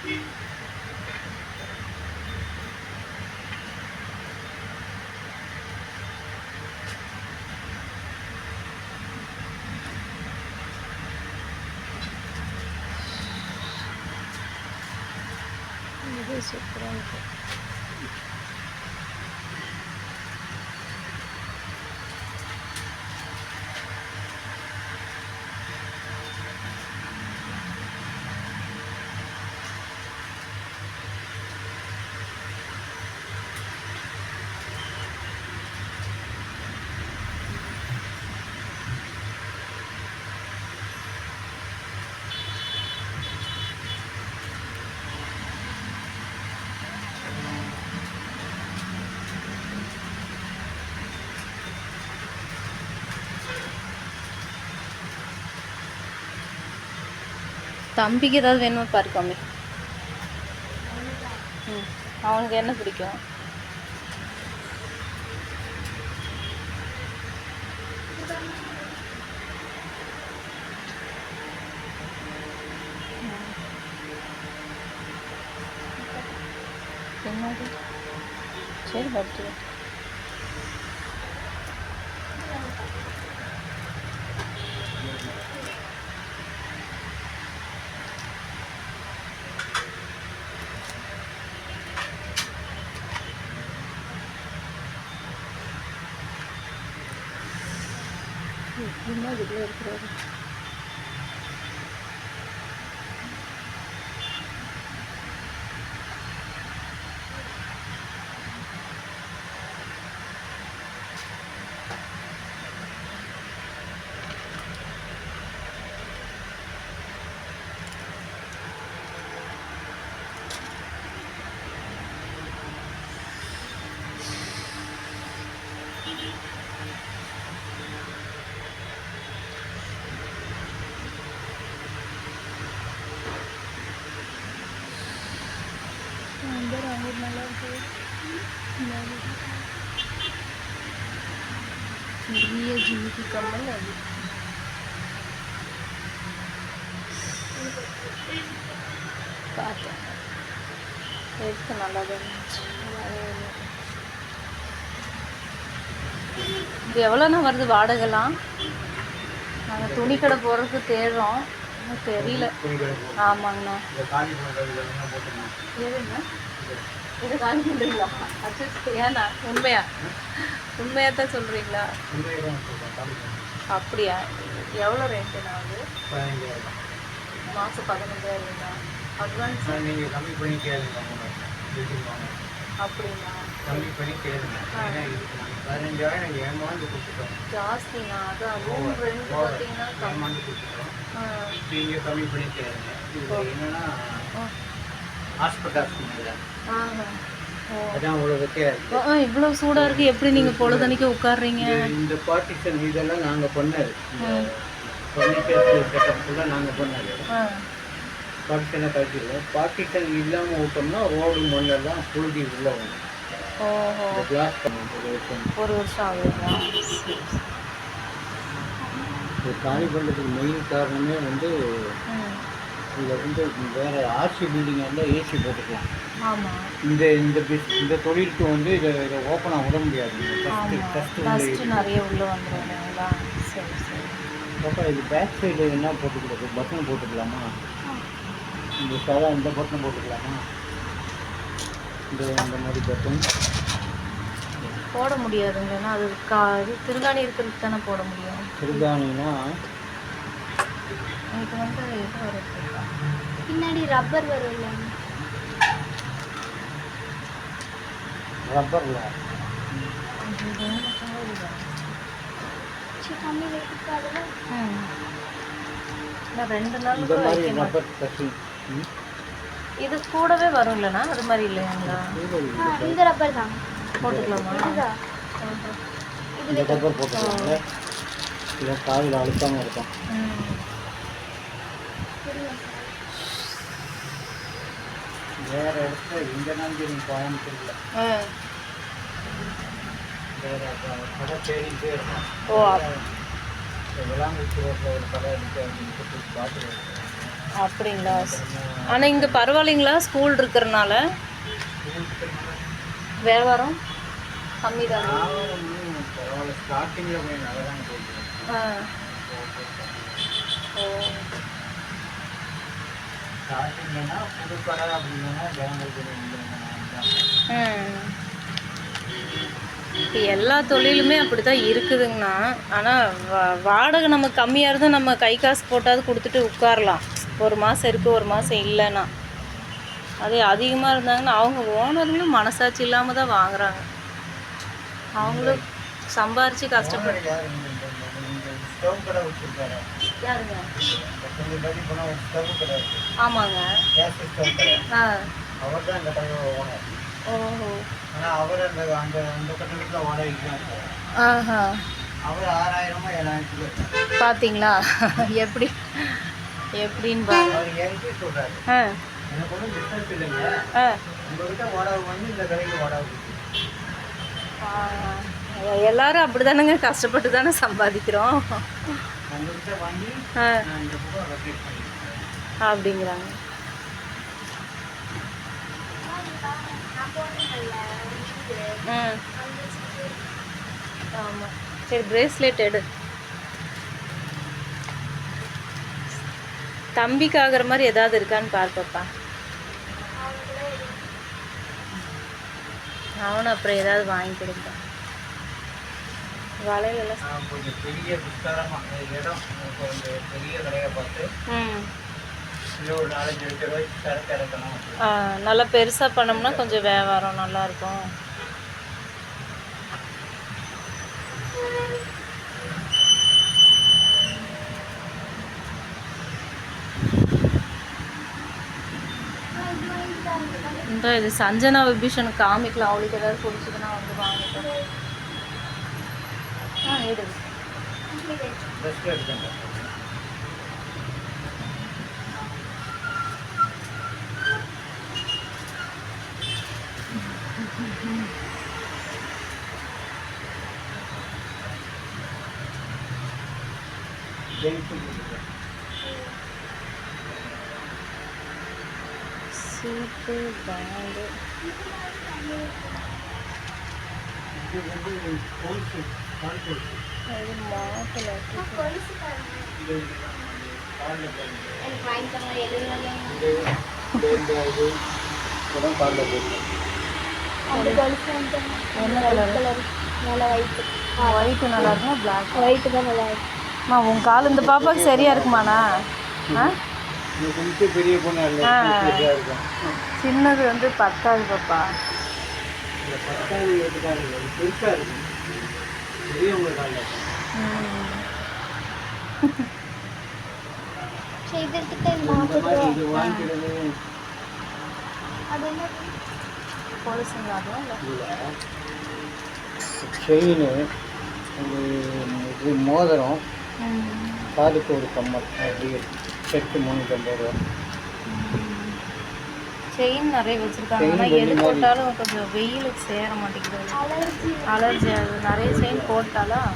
இது சூப்பராக இருக்குது. தம்பிக்கு ஏதாவது வேணுமா பாருக்காமே. அவனுக்கு என்ன பிடிக்கும்? என்னது? சரி படுத்து. எப்படின்னா இதுக்குள்ளே இருக்கிறாரு. நல்லா இருக்குது. பெரிய ஜிமிக்கி கம்மல் அது. பார்த்தேன், எடுத்து நல்லா தான் இருந்துச்சு. இது எவ்வளோண்ணா வருது வாடகைலாம்? நாங்கள் துணி கடை போகிறதுக்கு தேடுறோம், தெரியல. ஆமாங்கண்ணா. எதுண்ணா இது காலி பண்ணுறீங்களா? அச்சு ஏண்ணா உண்மையாக தான் சொல்கிறீங்களா? அப்படியா? எவ்வளோ ரேட்டுண்ணா அது? மாதம் 15,000 அட்வான்ஸ்? நீங்கள் கம்மி பண்ணி கேளுங்க. அப்படிங்களா? கம்மி பண்ணி கேளுங்க. 15,000 ஏமாந்து கொடுத்துட்டோம். ஜாஸ்திண்ணா. அதான் ரூம் ரெண்ட் பார்த்தீங்கன்னா ஏமாந்து கொடுத்துட்டோம். நீங்கள் கம்மி பண்ணி கேளுங்க. இது என்னன்னா ஹாஸ்பிட்டல் அதான் அவ்வளோ வைக்க இவ்வளோ சூடாக இருக்குது. எப்படி நீங்கள் பொழுதனைக்கு உட்காடுறீங்க? இந்த பார்ட்டிஷன் இதெல்லாம் நாங்கள் பண்ணது. ஃபர்னிச்சர் செட்டப் ஃபுல்லாக நாங்கள் பண்ணது. பார்ட்டிஷனை கட்டிடுவோம். பார்ட்டிஷன் இல்லாமல் விட்டோம்னா ரோடு மண்ணெல்லாம் புழுதி உள்ளே வரும். ஓஹோ. கிளாஸ் ஒரு வருஷம் ஆகுதுங்களா? இது காலி பண்ணுறதுக்கு மெயின் காரணமே வந்து இதில் வந்து வேறு ஆர்சி பில்டிங் வந்து ஏசி போட்டுக்கலாம். ஆமாம். இந்த தொழிலுக்கு வந்து இதை ஓப்பனாக விட முடியாது. டஸ்ட்டு நிறைய உள்ளே வந்துடுங்களா? சரி சரி. பாப்பா இது பேக் சைடு என்ன போட்டுக்கிறது? பட்டன் போட்டுக்கலாமா? இந்த சாதா இந்த பட்டன் போட்டுக்கலாமா? இந்த மாதிரி பட்டன் போட முடியாதுங்கன்னா அது இது திருகாணி இருக்கிறதுக்கு தானே போட முடியும். திருகாணினா எனக்கு வந்து இது வருது, பின்னாடி ரப்பர் வரும்ல. ரப்பர்ல ரெண்டு நாள் இது கூடவே வரும் இல்லைண்ணா? அது மாதிரி இல்லைங்களா? இந்த ரப்பர் தான் போட்டுக்கலாமா? இந்த ரப்பர் போட்டுக்கலாம்ல. இல்லை காயில் அழுத்தாமல் இருக்கும். வேறு இடத்துல இந்த நம்பிக்கை கோயம்புத்தூரில் வேறு கடை தேடிக்கிட்டே இருக்கும். ஓ, விளாங்குச்சி ரோட்டில் ஒரு கடை இருக்குது அப்படின்னு பார்த்துருக்கேன். அப்படிங்களா? ஆனால் இங்கே பரவாயில்லைங்களா ஸ்கூல் இருக்கிறனால வியாபாரம் கம்மி தான். பரவாயில்ல, ஸ்டார்டிங்கில் கொஞ்சம் நல்லா தான் போகுது. ஓ, ஸ்டார்டிங்னா புது கடை அப்படின்னா இப்போ எல்லா தொழிலுமே அப்படி தான் இருக்குதுங்கண்ணா. ஆனால் வாடகை நம்ம கம்மியாக இருந்தால் நம்ம கை காசு போட்டாவது கொடுத்துட்டு உட்காரலாம். ஒரு மாதம் இருக்குது, ஒரு மாதம் இல்லைன்னா. அதே அதிகமாக இருந்தாங்கன்னா அவங்க ஓனர்களும் மனசாட்சி இல்லாமல் தான் வாங்குறாங்க. அவங்களும் சம்பாரித்து கஷ்டப்பட்டு. ஆமாங்க. ஓஹோ. பார்த்தீங்களா எப்படி எப்படின்னு பாருங்க. எல்லாரும் அப்படி தானேங்க, கஷ்டப்பட்டு தானே சம்பாதிக்கிறோம். அப்படிங்கிறாங்க. ஆமாம், சரி பிரேஸ்லெட் எடு. தம்பிக்கு ஆகிற மாதிரி ஏதாவது இருக்கான்னு பார்ப்பப்பா. அவனும் அப்புறம் ஏதாவது வாங்கி கொடுப்பான். வளையலாம் கொஞ்சம் பெரிய விஸ்தாரமாக இடம், கொஞ்சம் பெரிய கடையை பார்த்து ஒரு 4-5 லட்ச ரூபாய்க்கு சரக்கு இறக்கணும். நல்லா பெருசாக பண்ணோம்னா கொஞ்சம் வியாபாரம் நல்லாயிருக்கும். இந்த இது சஞ்சனா விபீஷனுக்கு காமிக்கலாம். அவளுக்கு ஏதாவது பிடிச்சதுன்னா வந்து வாங்கிட்டோம். எடு. சீப்பு பேண்டு அது மாட்டில் என்ன கலர்? நல்லா ஒயிட்டு. ஒயிட்டு நல்லா இருக்குமா பிளாக்? ஒயிட்டு தான் நல்லா இருக்குமா. உன் கால் இந்த பாப்பாவுக்கு சரியாக இருக்குமாண்ணா? பெரிய பொண்ணு சின்னது வந்து 10வது பாப்பா. செயின், மோதிரம், காதுக்கு ஒரு கம்மல், அப்படியே செட்டு 350 ரூபா. செயின் நிறைய வச்சுருக்காங்க. ஆனால் எது போட்டாலும் கொஞ்சம் வெயிலுக்கு சேர மாட்டேங்குது, அலர்ஜி ஆகுது. நிறைய செயின் போட்டாலும்